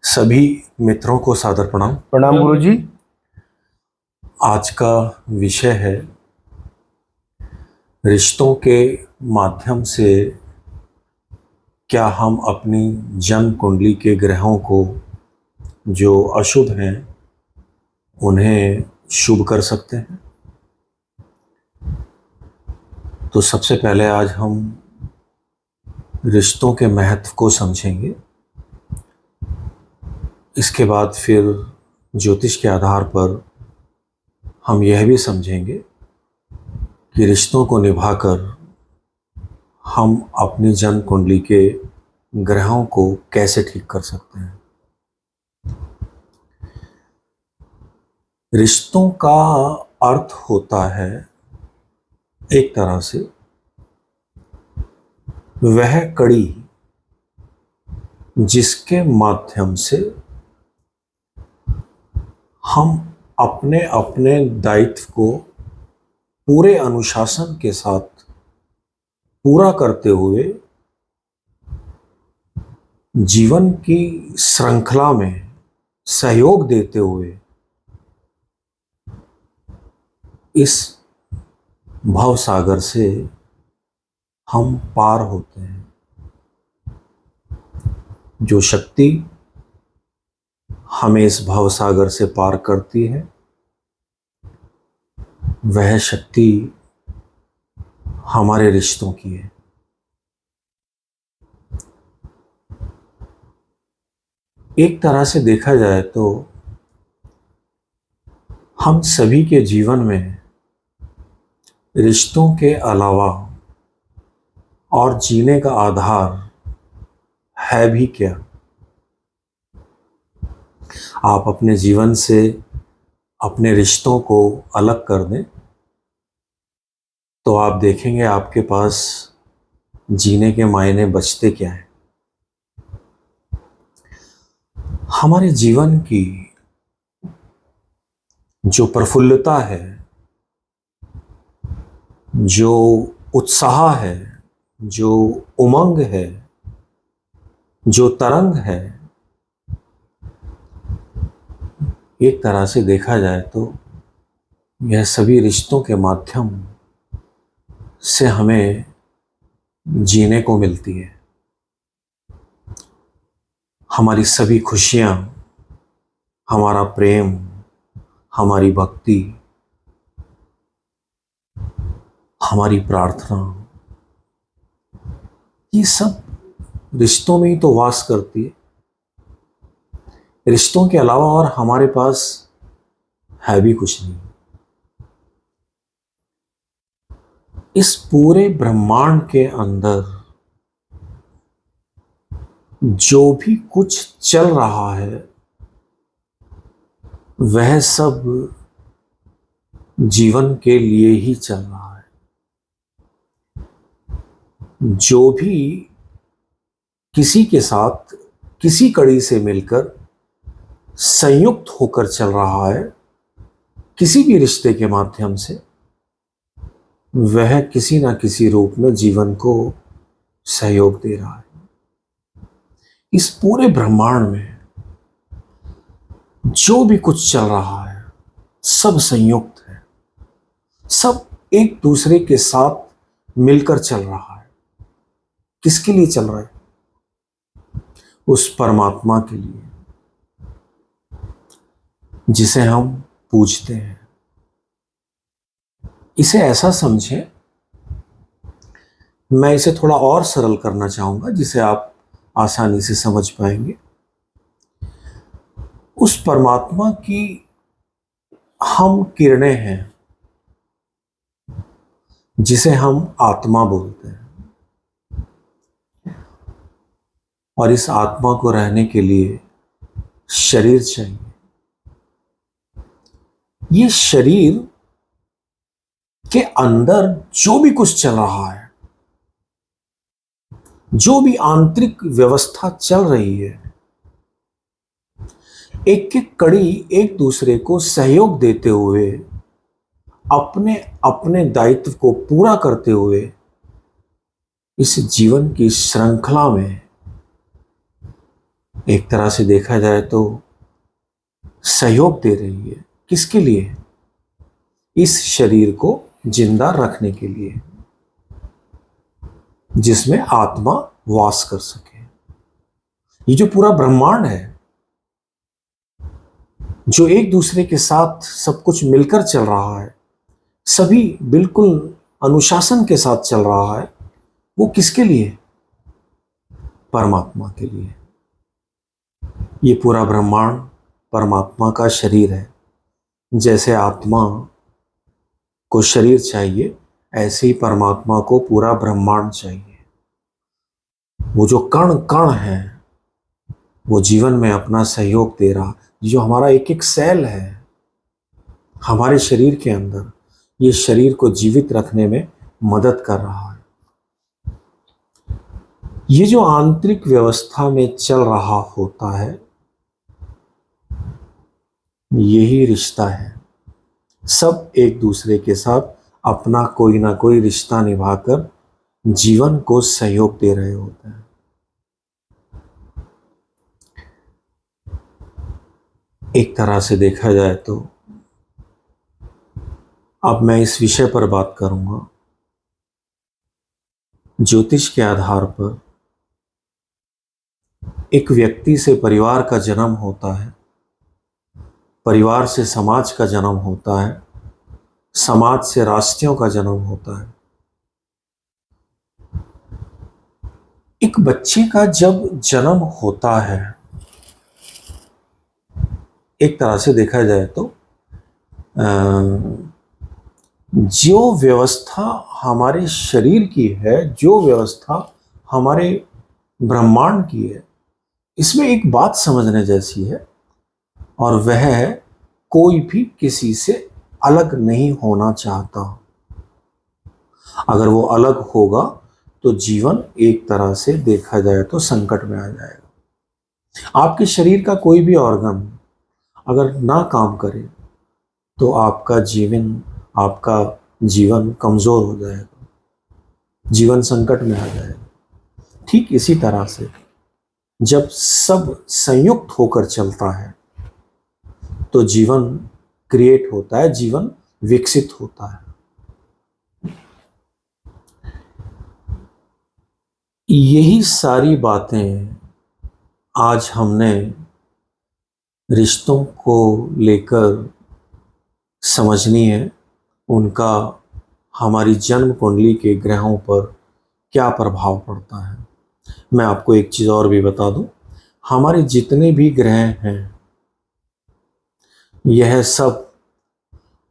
सभी मित्रों को सादर प्रणाम। प्रणाम गुरुजी। आज का विषय है रिश्तों के माध्यम से क्या हम अपनी जन्म कुंडली के ग्रहों को जो अशुभ हैं उन्हें शुभ कर सकते हैं। तो सबसे पहले आज हम रिश्तों के महत्व को समझेंगे। इसके बाद फिर ज्योतिष के आधार पर हम यह भी समझेंगे कि रिश्तों को निभाकर हम अपनी जन्म कुंडली के ग्रहों को कैसे ठीक कर सकते हैं। रिश्तों का अर्थ होता है एक तरह से वह कड़ी जिसके माध्यम से हम अपने अपने दायित्व को पूरे अनुशासन के साथ पूरा करते हुए जीवन की श्रृंखला में सहयोग देते हुए इस भव सागर से हम पार होते हैं। जो शक्ति हमें इस भव सागर से पार करती है वह शक्ति हमारे रिश्तों की है। एक तरह से देखा जाए तो हम सभी के जीवन में रिश्तों के अलावा और जीने का आधार है भी क्या। आप अपने जीवन से अपने रिश्तों को अलग कर दें तो आप देखेंगे आपके पास जीने के मायने बचते क्या हैं। हमारे जीवन की जो प्रफुल्लता है, जो उत्साह है, जो उमंग है, जो तरंग है, एक तरह से देखा जाए तो यह सभी रिश्तों के माध्यम से हमें जीने को मिलती है। हमारी सभी खुशियाँ, हमारा प्रेम, हमारी भक्ति, हमारी प्रार्थना, ये सब रिश्तों में ही तो वास करती है। रिश्तों के अलावा और हमारे पास है भी कुछ नहीं। इस पूरे ब्रह्मांड के अंदर जो भी कुछ चल रहा है वह सब जीवन के लिए ही चल रहा है। जो भी किसी के साथ किसी कड़ी से मिलकर संयुक्त होकर चल रहा है, किसी भी रिश्ते के माध्यम से, वह किसी ना किसी रूप में जीवन को सहयोग दे रहा है। इस पूरे ब्रह्मांड में जो भी कुछ चल रहा है सब संयुक्त है, सब एक दूसरे के साथ मिलकर चल रहा है। किसके लिए चल रहा है? उस परमात्मा के लिए जिसे हम पूजते हैं। इसे ऐसा समझें, मैं इसे थोड़ा और सरल करना चाहूंगा जिसे आप आसानी से समझ पाएंगे। उस परमात्मा की हम किरणें हैं जिसे हम आत्मा बोलते हैं, और इस आत्मा को रहने के लिए शरीर चाहिए। ये शरीर के अंदर जो भी कुछ चल रहा है, जो भी आंतरिक व्यवस्था चल रही है, एक एक कड़ी एक दूसरे को सहयोग देते हुए अपने अपने दायित्व को पूरा करते हुए इस जीवन की श्रृंखला में एक तरह से देखा जाए तो सहयोग दे रही है। किसके लिए? इस शरीर को जिंदा रखने के लिए, जिसमें आत्मा वास कर सके। ये जो पूरा ब्रह्मांड है, जो एक दूसरे के साथ सब कुछ मिलकर चल रहा है, सभी बिल्कुल अनुशासन के साथ चल रहा है, वो किसके लिए? परमात्मा के लिए। ये पूरा ब्रह्मांड परमात्मा का शरीर है। जैसे आत्मा को शरीर चाहिए, ऐसे ही परमात्मा को पूरा ब्रह्मांड चाहिए। वो जो कण कण है, वो जीवन में अपना सहयोग दे रहा। जो हमारा एक एक सेल है हमारे शरीर के अंदर, ये शरीर को जीवित रखने में मदद कर रहा है। ये जो आंतरिक व्यवस्था में चल रहा होता है, यही रिश्ता है। सब एक दूसरे के साथ अपना कोई ना कोई रिश्ता निभाकर जीवन को सहयोग दे रहे होते हैं। एक तरह से देखा जाए तो अब मैं इस विषय पर बात करूंगा। ज्योतिष के आधार पर एक व्यक्ति से परिवार का जन्म होता है, परिवार से समाज का जन्म होता है, समाज से राष्ट्रों का जन्म होता है। एक बच्चे का जब जन्म होता है, एक तरह से देखा जाए तो जो व्यवस्था हमारे शरीर की है, जो व्यवस्था हमारे ब्रह्मांड की है, इसमें एक बात समझने जैसी है, और वह है कोई भी किसी से अलग नहीं होना चाहता। अगर वो अलग होगा तो जीवन एक तरह से देखा जाए तो संकट में आ जाएगा। आपके शरीर का कोई भी ऑर्गन अगर ना काम करे तो आपका जीवन कमजोर हो जाएगा, जीवन संकट में आ जाएगा। ठीक इसी तरह से जब सब संयुक्त होकर चलता है तो जीवन क्रिएट होता है, जीवन विकसित होता है। यही सारी बातें आज हमने रिश्तों को लेकर समझनी है। उनका हमारी जन्म कुंडली के ग्रहों पर क्या प्रभाव पड़ता है। मैं आपको एक चीज़ और भी बता दूं, हमारे जितने भी ग्रह हैं, यह सब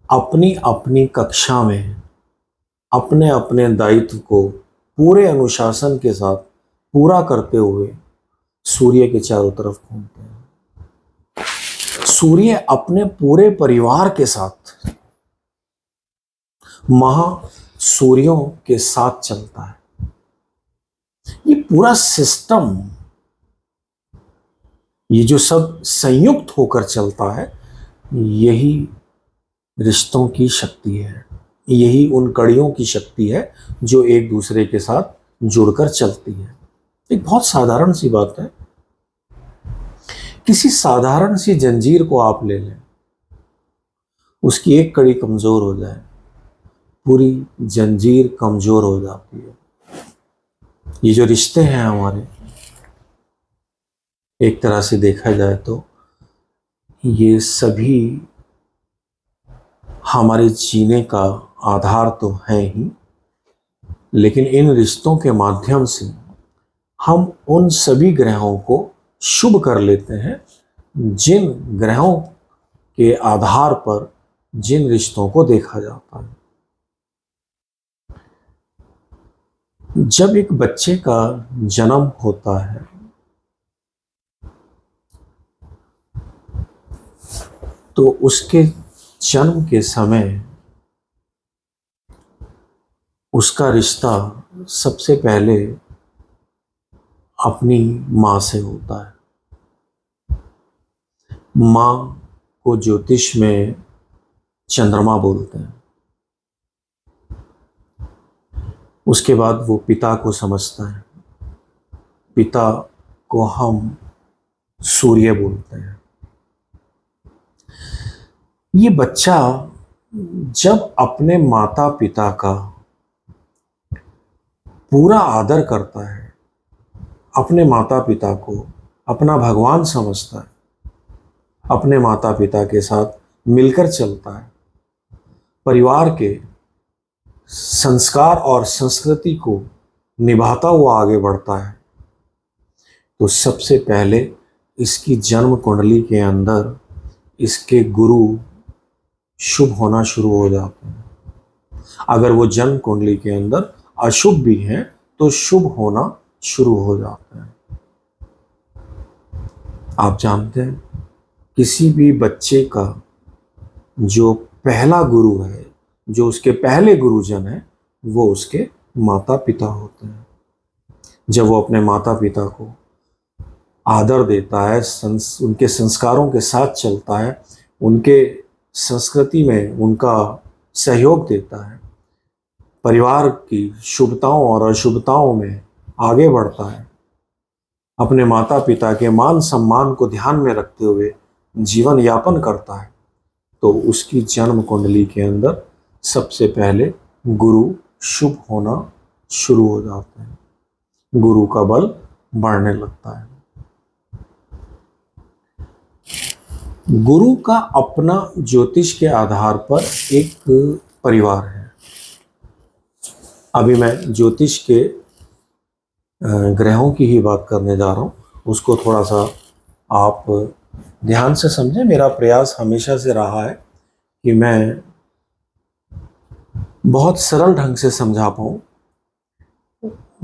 अपनी अपनी कक्षा में अपने अपने दायित्व को पूरे अनुशासन के साथ पूरा करते हुए सूर्य के चारों तरफ घूमते हैं। सूर्य अपने पूरे परिवार के साथ महासूर्यों के साथ चलता है। ये पूरा सिस्टम, ये जो सब संयुक्त होकर चलता है, यही रिश्तों की शक्ति है, यही उन कड़ियों की शक्ति है जो एक दूसरे के साथ जुड़कर चलती है। एक बहुत साधारण सी बात है, किसी साधारण सी जंजीर को आप ले लें, उसकी एक कड़ी कमजोर हो जाए, पूरी जंजीर कमजोर हो जाती है। ये जो रिश्ते हैं हमारे, एक तरह से देखा जाए तो ये सभी हमारे जीने का आधार तो है ही, लेकिन इन रिश्तों के माध्यम से हम उन सभी ग्रहों को शुभ कर लेते हैं जिन ग्रहों के आधार पर जिन रिश्तों को देखा जाता है। जब एक बच्चे का जन्म होता है तो उसके जन्म के समय उसका रिश्ता सबसे पहले अपनी माँ से होता है। माँ को ज्योतिष में चंद्रमा बोलते हैं। उसके बाद वो पिता को समझता है। पिता को हम सूर्य बोलते हैं। ये बच्चा जब अपने माता पिता का पूरा आदर करता है, अपने माता पिता को अपना भगवान समझता है, अपने माता पिता के साथ मिलकर चलता है, परिवार के संस्कार और संस्कृति को निभाता हुआ आगे बढ़ता है, तो सबसे पहले इसकी जन्म कुंडली के अंदर इसके गुरु शुभ होना शुरू हो जाते हैं। अगर वो जन्म कुंडली के अंदर अशुभ भी हैं तो शुभ होना शुरू हो जाते हैं। आप जानते हैं, किसी भी बच्चे का जो पहला गुरु है, जो उसके पहले गुरुजन है, वो उसके माता पिता होते हैं। जब वो अपने माता पिता को आदर देता है, उनके संस्कारों के साथ चलता है, उनके संस्कृति में उनका सहयोग देता है, परिवार की शुभताओं और अशुभताओं में आगे बढ़ता है, अपने माता पिता के मान सम्मान को ध्यान में रखते हुए जीवन यापन करता है, तो उसकी जन्म कुंडली के अंदर सबसे पहले गुरु शुभ होना शुरू हो जाते हैं, गुरु का बल बढ़ने लगता है। गुरु का अपना ज्योतिष के आधार पर एक परिवार है। अभी मैं ज्योतिष के ग्रहों की ही बात करने जा रहा हूँ, उसको थोड़ा सा आप ध्यान से समझें। मेरा प्रयास हमेशा से रहा है कि मैं बहुत सरल ढंग से समझा पाऊँ,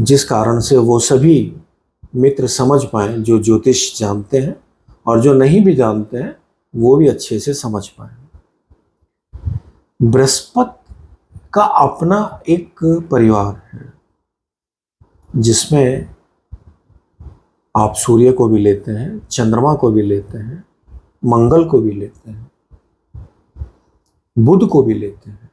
जिस कारण से वो सभी मित्र समझ पाएँ जो ज्योतिष जानते हैं, और जो नहीं भी जानते हैं वो भी अच्छे से समझ पाएँ। बृहस्पति का अपना एक परिवार है, जिसमें आप सूर्य को भी लेते हैं, चंद्रमा को भी लेते हैं, मंगल को भी लेते हैं, बुध को भी लेते हैं।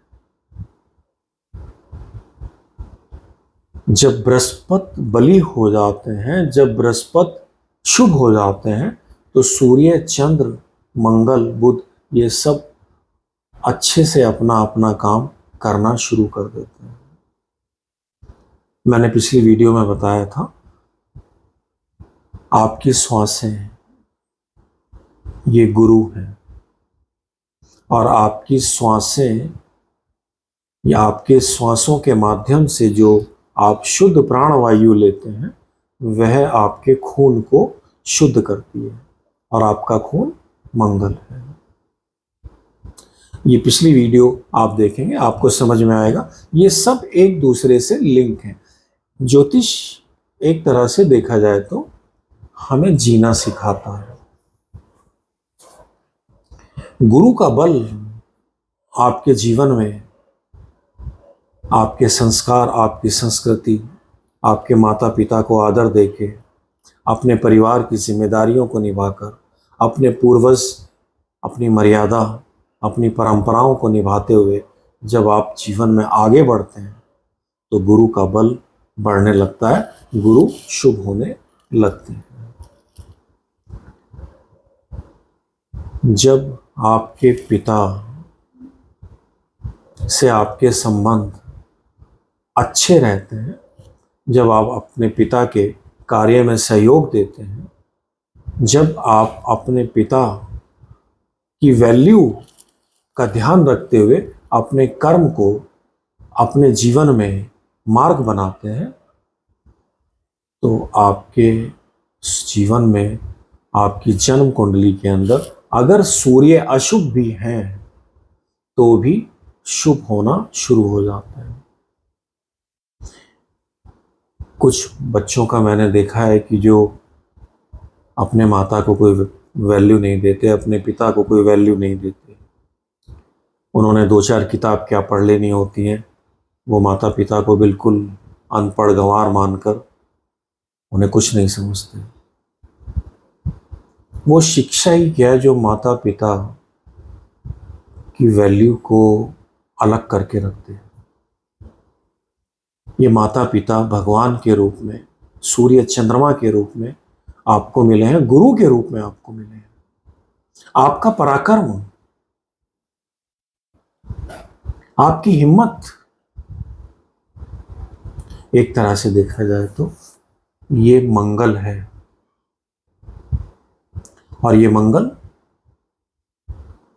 जब बृहस्पति बली हो जाते हैं, जब बृहस्पति शुभ हो जाते हैं, तो सूर्य, चंद्र, मंगल, बुध ये सब अच्छे से अपना अपना काम करना शुरू कर देते हैं। मैंने पिछली वीडियो में बताया था, आपकी श्वासें ये गुरु हैं, और आपकी श्वासें या आपके श्वासों के माध्यम से जो आप शुद्ध प्राणवायु लेते हैं, वह आपके खून को शुद्ध करती है, और आपका खून मंगल है। ये पिछली वीडियो आप देखेंगे, आपको समझ में आएगा। ये सब एक दूसरे से लिंक है। ज्योतिष एक तरह से देखा जाए तो हमें जीना सिखाता है। गुरु का बल आपके जीवन में आपके संस्कार, आपकी संस्कृति, आपके माता पिता को आदर देके, अपने परिवार की जिम्मेदारियों को निभाकर, अपने पूर्वज, अपनी मर्यादा, अपनी परंपराओं को निभाते हुए जब आप जीवन में आगे बढ़ते हैं, तो गुरु का बल बढ़ने लगता है, गुरु शुभ होने लगते हैं। जब आपके पिता से आपके संबंध अच्छे रहते हैं, जब आप अपने पिता के कार्य में सहयोग देते हैं, जब आप अपने पिता की वैल्यू का ध्यान रखते हुए अपने कर्म को अपने जीवन में मार्ग बनाते हैं, तो आपके जीवन में, आपकी जन्म कुंडली के अंदर अगर सूर्य अशुभ भी हैं तो भी शुभ होना शुरू हो जाता है। कुछ बच्चों का मैंने देखा है कि जो अपने माता को कोई वैल्यू नहीं देते, अपने पिता को कोई वैल्यू नहीं देते, उन्होंने 2-4 किताब क्या पढ़ लेनी होती हैं, वो माता पिता को बिल्कुल अनपढ़ गंवार मानकर उन्हें कुछ नहीं समझते। वो शिक्षा ही क्या है जो माता पिता की वैल्यू को अलग करके रखते हैं। ये माता पिता भगवान के रूप में, सूर्य चंद्रमा के रूप में आपको मिले हैं, गुरु के रूप में आपको मिले हैं। आपका पराक्रम, आपकी हिम्मत, एक तरह से देखा जाए तो ये मंगल है। और ये मंगल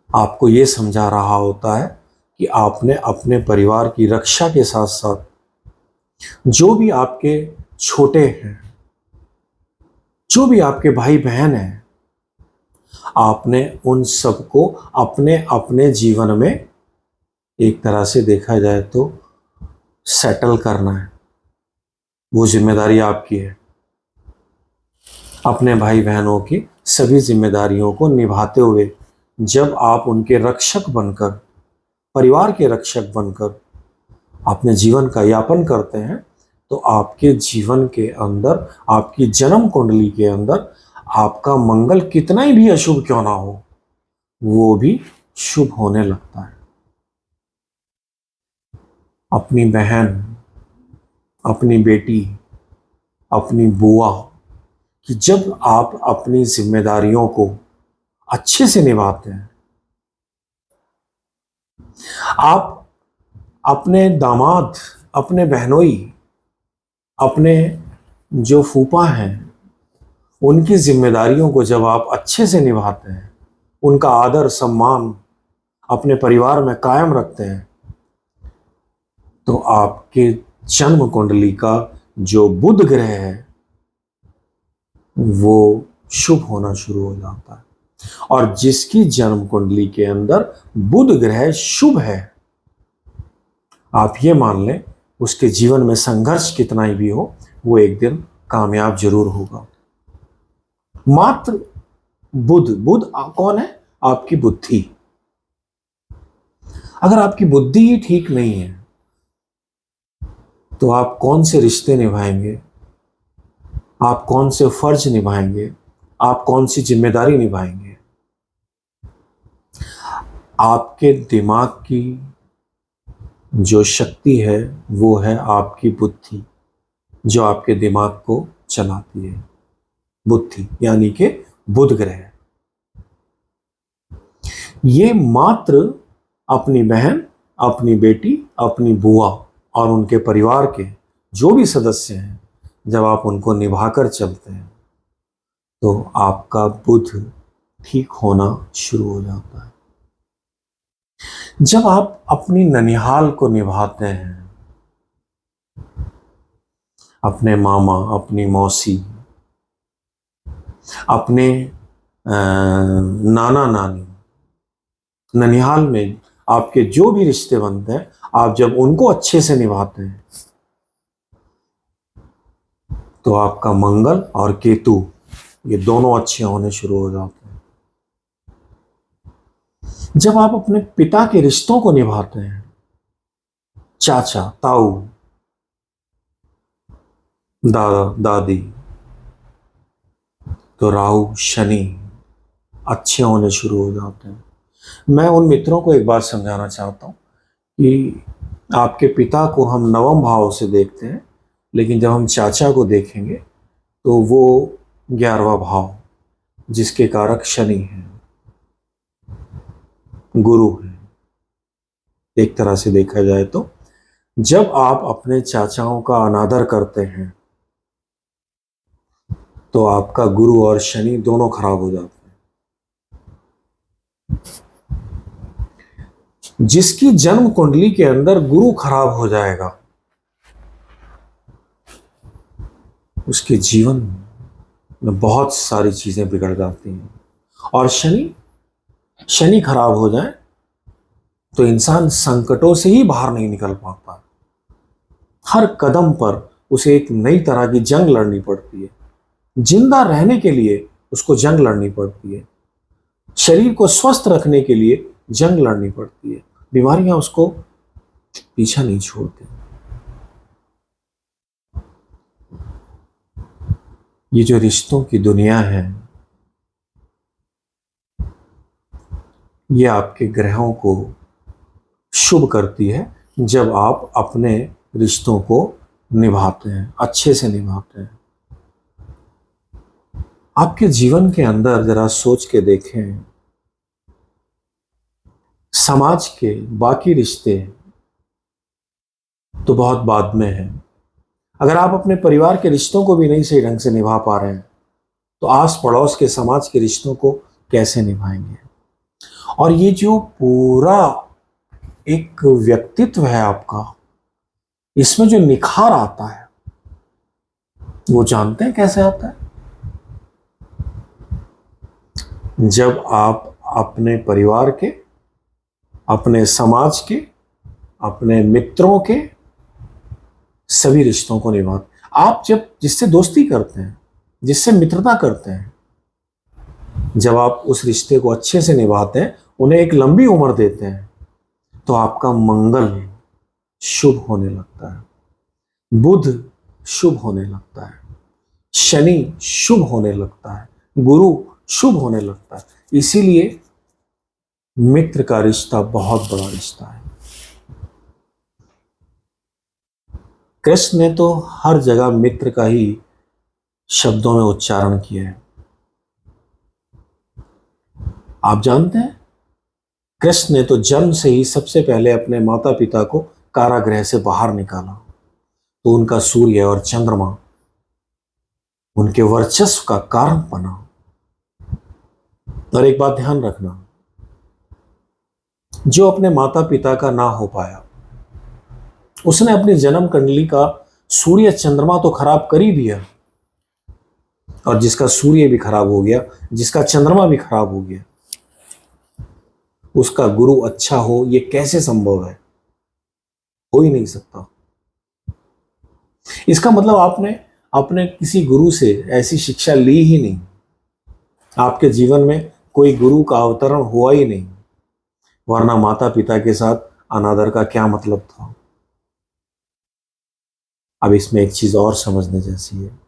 आपको ये समझा रहा होता है कि आपने अपने परिवार की रक्षा के साथ साथ जो भी आपके छोटे हैं, जो भी आपके भाई बहन हैं, आपने उन सबको अपने अपने जीवन में एक तरह से देखा जाए तो सेटल करना है। वो जिम्मेदारी आपकी है। अपने भाई बहनों की सभी जिम्मेदारियों को निभाते हुए जब आप उनके रक्षक बनकर, परिवार के रक्षक बनकर अपने जीवन का यापन करते हैं, तो आपके जीवन के अंदर, आपकी जन्म कुंडली के अंदर आपका मंगल कितना ही भी अशुभ क्यों ना हो, वो भी शुभ होने लगता है। अपनी बहन, अपनी बेटी, अपनी बुआ कि जब आप अपनी जिम्मेदारियों को अच्छे से निभाते हैं, आप अपने दामाद, अपने बहनोई, अपने जो फूफा हैं, उनकी जिम्मेदारियों को जब आप अच्छे से निभाते हैं, उनका आदर सम्मान अपने परिवार में कायम रखते हैं, तो आपके जन्म कुंडली का जो बुध ग्रह है वो शुभ होना शुरू हो जाता है। और जिसकी जन्म कुंडली के अंदर बुध ग्रह शुभ है, आप ये मान लें उसके जीवन में संघर्ष कितना ही भी हो, वो एक दिन कामयाब जरूर होगा। मात्र बुध कौन है? आपकी बुद्धि। अगर आपकी बुद्धि ही ठीक नहीं है तो आप कौन से रिश्ते निभाएंगे, आप कौन से फर्ज निभाएंगे, आप कौन सी जिम्मेदारी निभाएंगे? आपके दिमाग की जो शक्ति है वो है आपकी बुद्धि, जो आपके दिमाग को चलाती है। बुद्धि यानी कि बुध ग्रह। ये मात्र अपनी बहन, अपनी बेटी, अपनी बुआ और उनके परिवार के जो भी सदस्य हैं, जब आप उनको निभाकर चलते हैं तो आपका बुध ठीक होना शुरू हो जाता है। जब आप अपनी ननिहाल को निभाते हैं, अपने मामा, अपनी मौसी, अपने नाना नानी, ननिहाल में आपके जो भी रिश्ते बनते हैं, आप जब उनको अच्छे से निभाते हैं तो आपका मंगल और केतु ये दोनों अच्छे होने शुरू हो जाते हैं। जब आप अपने पिता के रिश्तों को निभाते हैं, चाचा, ताऊ, दादा, दादी, तो राहु, शनि अच्छे होने शुरू हो जाते हैं। मैं उन मित्रों को एक बात समझाना चाहता हूं कि आपके पिता को हम नवम भाव से देखते हैं, लेकिन जब हम चाचा को देखेंगे तो वो 11वां भाव, जिसके कारक शनि है, गुरु है। एक तरह से देखा जाए तो जब आप अपने चाचाओं का अनादर करते हैं तो आपका गुरु और शनि दोनों खराब हो जाते हैं। जिसकी जन्म कुंडली के अंदर गुरु खराब हो जाएगा, उसके जीवन में बहुत सारी चीजें बिगड़ जाती हैं। और शनि खराब हो जाए तो इंसान संकटों से ही बाहर नहीं निकल पाता। हर कदम पर उसे एक नई तरह की जंग लड़नी पड़ती है। जिंदा रहने के लिए उसको जंग लड़नी पड़ती है। शरीर को स्वस्थ रखने के लिए जंग लड़नी पड़ती है। बीमारियां उसको पीछा नहीं छोड़ती। ये जो रिश्तों की दुनिया है, ये आपके ग्रहों को शुभ करती है जब आप अपने रिश्तों को निभाते हैं, अच्छे से निभाते हैं। आपके जीवन के अंदर जरा सोच के देखें, समाज के बाकी रिश्ते तो बहुत बाद में हैं। अगर आप अपने परिवार के रिश्तों को भी नहीं सही ढंग से निभा पा रहे हैं तो आस पड़ोस के समाज के रिश्तों को कैसे निभाएंगे। और ये जो पूरा एक व्यक्तित्व है आपका, इसमें जो निखार आता है वो जानते हैं कैसे आता है? जब आप अपने परिवार के, अपने समाज के, अपने मित्रों के सभी रिश्तों को निभाते। आप जब जिससे दोस्ती करते हैं, जिससे मित्रता करते हैं, जब आप उस रिश्ते को अच्छे से निभाते हैं, उन्हें एक लंबी उम्र देते हैं, तो आपका मंगल शुभ होने लगता है, बुध शुभ होने लगता है, शनि शुभ होने लगता है, गुरु शुभ होने लगता है। इसीलिए मित्र का रिश्ता बहुत बड़ा रिश्ता है। कृष्ण ने तो हर जगह मित्र का ही शब्दों में उच्चारण किया है। आप जानते हैं, कृष्ण ने तो जन्म से ही सबसे पहले अपने माता पिता को कारागृह से बाहर निकाला, तो उनका सूर्य और चंद्रमा उनके वर्चस्व का कारण बना। और एक बात ध्यान रखना, जो अपने माता पिता का ना हो पाया, उसने अपनी जन्म कुंडली का सूर्य चंद्रमा तो खराब कर ही दिया, और जिसका सूर्य भी खराब हो गया, जिसका चंद्रमा भी खराब हो गया, उसका गुरु अच्छा हो ये कैसे संभव है? हो ही नहीं सकता। इसका मतलब आपने अपने किसी गुरु से ऐसी शिक्षा ली ही नहीं, आपके जीवन में कोई गुरु का अवतरण हुआ ही नहीं, वरना माता पिता के साथ अनादर का क्या मतलब था। अब इसमें एक चीज और समझने जैसी है,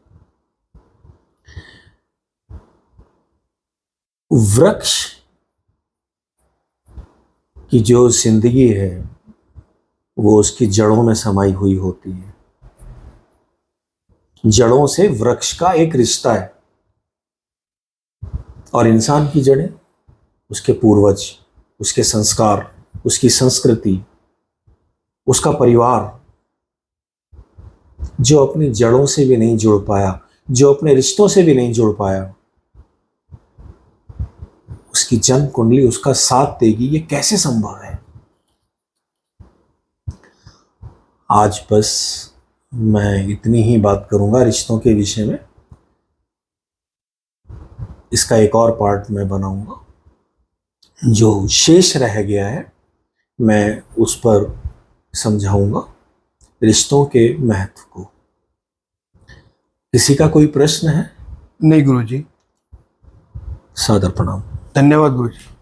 वृक्ष की जो जिंदगी है वो उसकी जड़ों में समाई हुई होती है। जड़ों से वृक्ष का एक रिश्ता है, और इंसान की जड़ें उसके पूर्वज, उसके संस्कार, उसकी संस्कृति, उसका परिवार। जो अपनी जड़ों से भी नहीं जुड़ पाया, जो अपने रिश्तों से भी नहीं जुड़ पाया, उसकी जन्म कुंडली उसका साथ देगी, ये कैसे संभव है? आज बस मैं इतनी ही बात करूंगा रिश्तों के विषय में। इसका एक और पार्ट मैं बनाऊंगा, जो शेष रह गया है मैं उस पर समझाऊंगा रिश्तों के महत्व को। किसी का कोई प्रश्न है? नहीं गुरुजी। सादर प्रणाम। धन्यवाद गुरुजी।